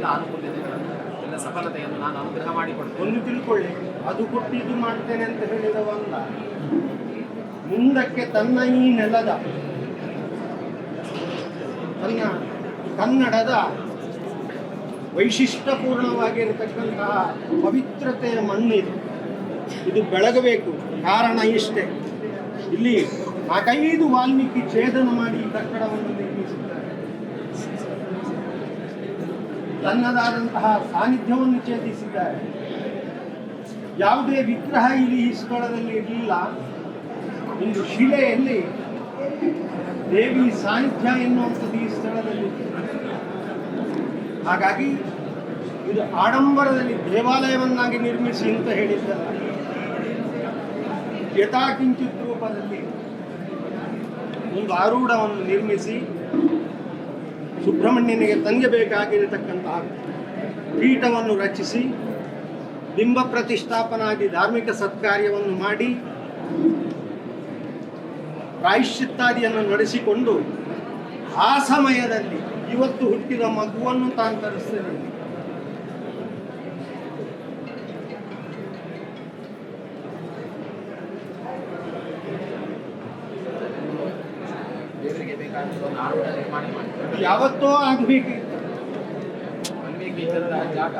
ಎಲ್ಲ ಅನುಕೂಲತೆಗಳನ್ನು ಎಲ್ಲ ಸಫಲತೆಯನ್ನು ನಾನು ಅನುಗ್ರಹ ಮಾಡಿಕೊಡ್ತೇನೆ. ಒಂದು ತಿಳ್ಕೊಳ್ಳಿ, ಅದು ಕೊಟ್ಟಿದ್ದು ಮಾಡ್ತೇನೆ ಅಂತ ಹೇಳಿದವಲ್ಲ, ಮುಂದಕ್ಕೆ ತನ್ನ ಈ ನೆಲದ ತನ್ನ ಕನ್ನಡದ ವೈಶಿಷ್ಟ್ಯಪೂರ್ಣವಾಗಿರತಕ್ಕಂತಹ ಪವಿತ್ರತೆಯ ಮಣ್ಣಿದು, ಇದು ಬೆಳಗಬೇಕು. ಕಾರಣ ಇಷ್ಟೇ, ಇಲ್ಲಿ 4-5 ವಾಲ್ಮೀಕಿ ಛೇದನ ಮಾಡಿ ಈ ಕಟ್ಟಡವನ್ನು ನಿರ್ಮಿಸಿದ್ದಾರೆ. ತನ್ನದಾದಂತಹ ಸಾನ್ನಿಧ್ಯವನ್ನು ಛೇದಿಸಿದ್ದಾರೆ. ಯಾವುದೇ ವಿಗ್ರಹ ಇಲ್ಲಿ ಈ ಸ್ಥಳದಲ್ಲಿ ಇರಲಿಲ್ಲ. ಒಂದು ಶಿಲೆಯಲ್ಲಿ ದೇವಿ ಸಾನ್ನಿಧ್ಯ ಎನ್ನುವಂಥದ್ದು ಈ ಸ್ಥಳದಲ್ಲಿ. ಹಾಗಾಗಿ ಇದು ಆಡಂಬರದಲ್ಲಿ ದೇವಾಲಯವನ್ನಾಗಿ ನಿರ್ಮಿಸಿ ಅಂತ ಹೇಳಿದ್ದಲ್ಲ, ಯಥಾಕಿಂಚಿತ್ ರೂಪದಲ್ಲಿ ಒಂದು ಆರೂಢವನ್ನು ನಿರ್ಮಿಸಿ ಸುಬ್ರಹ್ಮಣ್ಯನಿಗೆ ತಂಗಬೇಕಾಗಿರತಕ್ಕಂತಹ ಪೀಠವನ್ನು ರಚಿಸಿ ಬಿಂಬ ಪ್ರತಿಷ್ಠಾಪನಾದಿ ಧಾರ್ಮಿಕ ಸತ್ಕಾರ್ಯವನ್ನು ಮಾಡಿ ಪ್ರಾಯಶ್ಚಿತ್ತಾದಿಯನ್ನು ನಡೆಸಿಕೊಂಡು ಆ ಸಮಯದಲ್ಲಿ ಇವತ್ತು ಹುಟ್ಟಿದ ಮಗುವನ್ನು ತಾನು ತರಿಸ್ತೇನೆ. ದೇವರಿಗೆ ಬೇಕಾದ ಆರೋಗ್ಯ ನಿರ್ಮಾಣ ಮಾಡಿ ಯಾವತ್ತೋ ಆಗಬೇಕು. ಜಾಗ